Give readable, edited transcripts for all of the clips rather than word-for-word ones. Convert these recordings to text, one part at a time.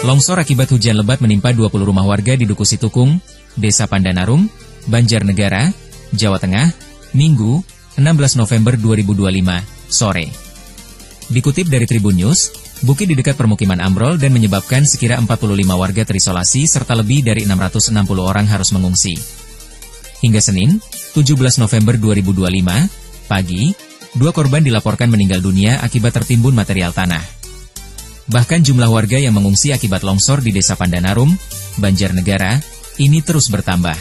Longsor akibat hujan lebat menimpa 20 rumah warga di Duku Situkung, Desa Pandanarum, Banjarnegara, Jawa Tengah, Minggu, 16 November 2025, sore. Dikutip dari Tribun News, bukit di dekat permukiman ambrol dan menyebabkan sekira 45 warga terisolasi serta lebih dari 660 orang harus mengungsi. Hingga Senin, 17 November 2025, pagi, 2 korban dilaporkan meninggal dunia akibat tertimbun material tanah. Bahkan jumlah warga yang mengungsi akibat longsor di Desa Pandanarum, Banjarnegara, ini terus bertambah.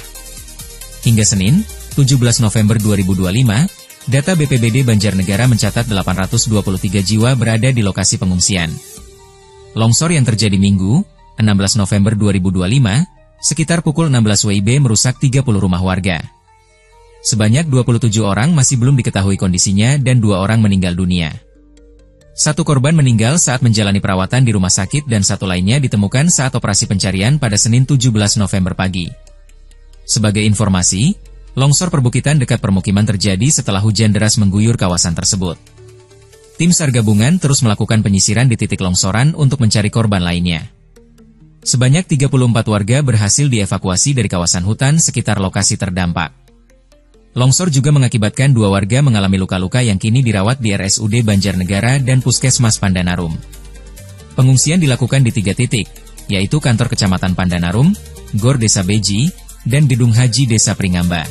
Hingga Senin, 17 November 2025, data BPBD Banjarnegara mencatat 823 jiwa berada di lokasi pengungsian. Longsor yang terjadi Minggu, 16 November 2025, sekitar pukul 16 WIB merusak 30 rumah warga. Sebanyak 27 orang masih belum diketahui kondisinya dan 2 orang meninggal dunia. 1 korban meninggal saat menjalani perawatan di rumah sakit dan 1 lainnya ditemukan saat operasi pencarian pada Senin 17 November pagi. Sebagai informasi, longsor perbukitan dekat permukiman terjadi setelah hujan deras mengguyur kawasan tersebut. Tim SAR gabungan terus melakukan penyisiran di titik longsoran untuk mencari korban lainnya. Sebanyak 34 warga berhasil dievakuasi dari kawasan hutan sekitar lokasi terdampak. Longsor juga mengakibatkan 2 warga mengalami luka-luka yang kini dirawat di RSUD Banjarnegara dan Puskesmas Pandanarum. Pengungsian dilakukan di 3 titik, yaitu kantor Kecamatan Pandanarum, Gor Desa Beji, dan Gedung Haji Desa Pringamba.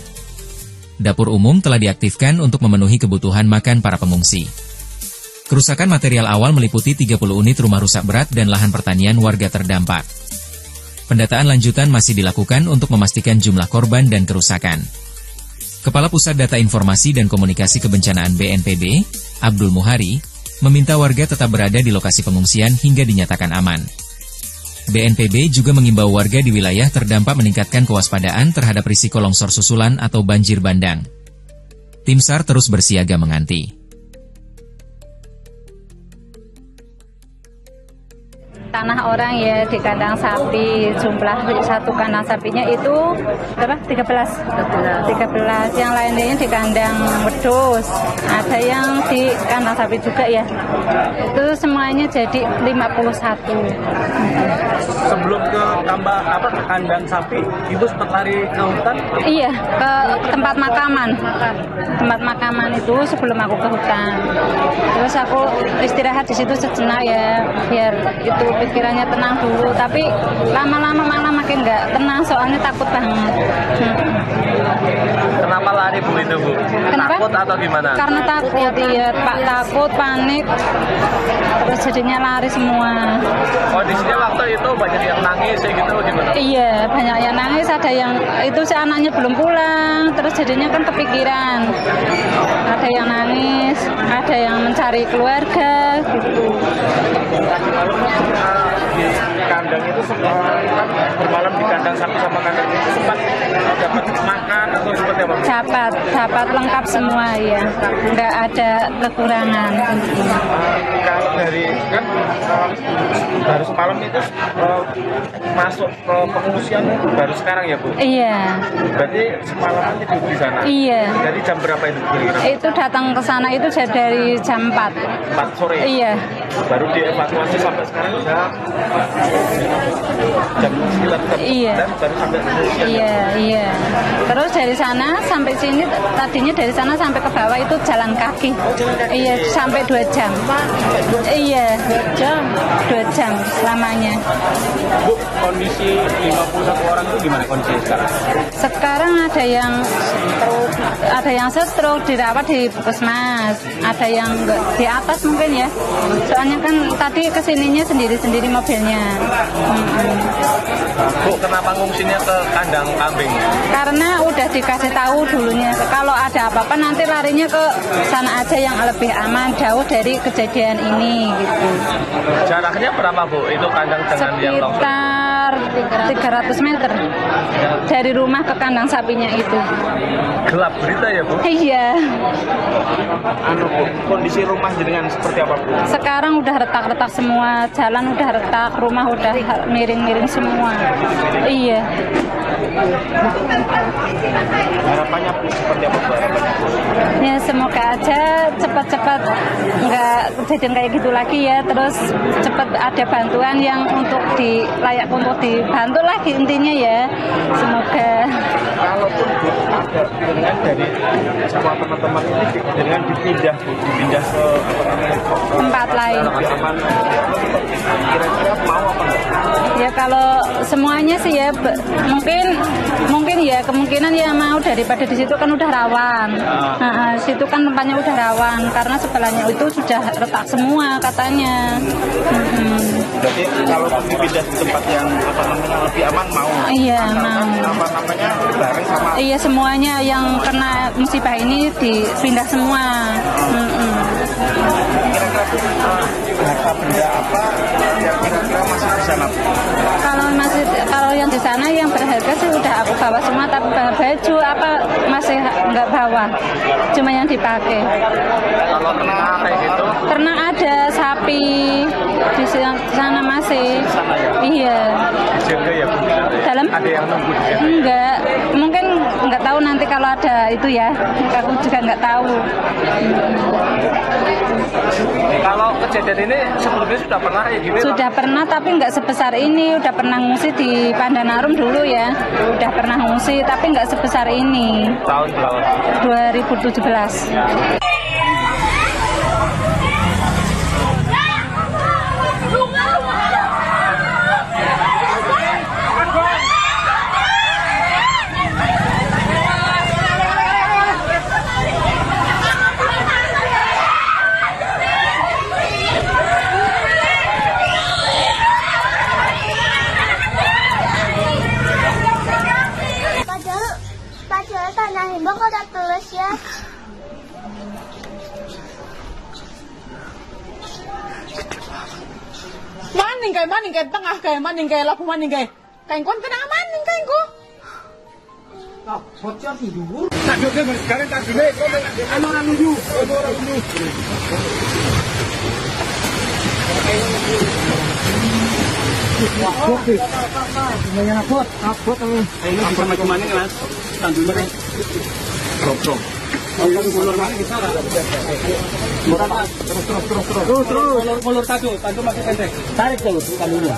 Dapur umum telah diaktifkan untuk memenuhi kebutuhan makan para pengungsi. Kerusakan material awal meliputi 30 unit rumah rusak berat dan lahan pertanian warga terdampak. Pendataan lanjutan masih dilakukan untuk memastikan jumlah korban dan kerusakan. Kepala Pusat Data Informasi dan Komunikasi Kebencanaan BNPB, Abdul Muhari, meminta warga tetap berada di lokasi pengungsian hingga dinyatakan aman. BNPB juga mengimbau warga di wilayah terdampak meningkatkan kewaspadaan terhadap risiko longsor susulan atau banjir bandang. Tim SAR terus bersiaga menganti. Tanah orang ya di kandang sapi, jumlah 1 kandang sapinya itu berapa? 13. Yang lainnya di kandang wedus, ada yang di kandang sapi juga ya. Itu semuanya jadi 51. Sebelum ke kandang sapi, ibu sempat lari ke hutan? Iya, ke tempat makaman. Tempat makaman itu sebelum aku ke hutan. Terus aku istirahat di situ sejenak ya, biar itu pikirannya tenang dulu, tapi lama-lama malah makin nggak tenang, soalnya takut banget. Kenapa lari Bu itu Bu? Kenapa? Takut atau gimana? Karena takut, iya Pak, takut, panik, terus jadinya lari semua. Kondisinya waktu itu banyak yang nangis ya gitu gimana? Iya, banyak yang nangis, ada yang itu si anaknya belum pulang, terus jadinya kan kepikiran. Ada yang nangis, ada yang mencari keluarga, gitu. Di kandang itu sempat bermalam di kandang sapi sama kandang itu sempat dapat makan atau seperti apa? Dapat lengkap semua ya, nggak ada kekurangan. Kalau dari kan baru semalam itu masuk ke pengungsian itu baru sekarang ya Bu? Iya. Berarti semalam tidur di sana? Iya. Dari jam berapa itu Bu? Itu datang ke sana itu dari jam 4. 4 sore? Iya. Baru dievakuasi sampai sekarang jam sekitar jam iya. Baru sampai pengungsian. Iya. Terus dari sana sampai sini, tadinya dari sana sampai ke bawah itu jalan kaki. Iya, sampai 2 jam. Iya, 2 jam lamanya. Bu, kondisi 51 orang itu gimana kondisinya sekarang? Sekarang ada yang stroke dirawat di puskesmas, ada yang di atas mungkin ya. Soalnya kan tadi kesininya sendiri-sendiri mobilnya. Bu, kenapa ngungsinya ke kandang kambing? Karena udah dikasih tahu dulunya, kalau ada apa-apa nanti larinya ke sana aja yang lebih aman, jauh dari kejadian ini gitu. Jaraknya berapa Bu, itu kandang dengan yang longsor? Sekitar 300 meter dari rumah ke kandang sapinya itu. Gelap berita ya Bu? Iya. Bu, kondisi rumah jenengan seperti apa Bu? Sekarang udah retak-retak semua, jalan udah retak, rumah udah miring-miring semua. Iya. Harapannya seperti apa Bu? Ya semoga aja cepat-cepat nggak kejadian kayak gitu lagi ya. Terus cepat ada bantuan yang layak untuk dibantu lagi intinya ya. Semoga. Kalaupun ada dengan dari semua teman-teman ini dengan dipindah ke tempat lain. Kira-kira mau apa enggak? Ya kalau semuanya sih ya mungkin ya kemungkinan ya mau daripada di situ kan udah rawan. Situ kan tempatnya udah rawan karena sebelahnya itu sudah retak semua katanya. Berarti kalau dipindah di tempat yang lebih aman mau? Iya mau. Bareng sama? Iya semuanya yang kena musibah ini dipindah semua. Kira-kira harta benda apa yang kira-kira masih di sana? Kalau yang di sana yang berharga sih udah aku bawa semua, tapi baju apa masih nggak bawa, cuma yang dipakai. Kalau ternak kayak gitu? Ternak ada sapi di sana masih. Sana ya? Iya. Jaga ya Bu? Dalam? Ada yang nunggu di sana? Enggak, mungkin nggak tahu nanti kalau ada itu ya. Aku juga nggak tahu. Kalau kejadian ini sebelumnya sudah pernah kayak gini? Sudah pernah tapi nggak sebesar ini. Udah pernah ngungsi di Pandanarum dulu ya. Udah pernah ngungsi tapi nggak sebesar ini. Tahun berapa? 2017. Padahal tanah Limbang udah tulus ya. Maning kay tengah kay maning kay lapu maning kay. Kay kon kena maning kay ko. Bocor tidur. Tak joge sekarang tak dulu. Orang nunggu. Terus satu, tandu masih pendek. Tarik terus tandunya.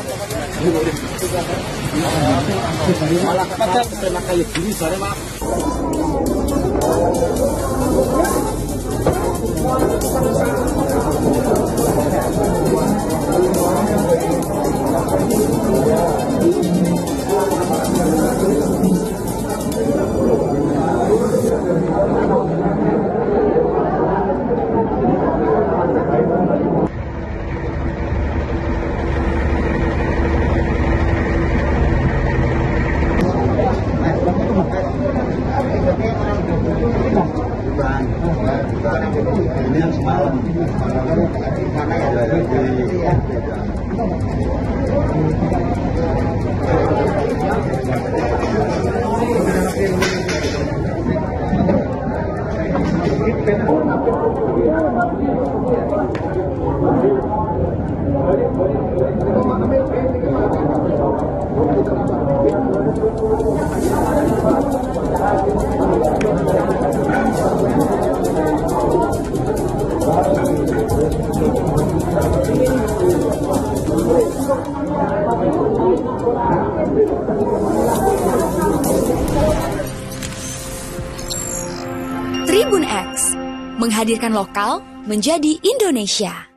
Malah pada kena kayu gini sore Mak. Ini yang semalam. Mana ya? Tribun X menghadirkan lokal menjadi Indonesia.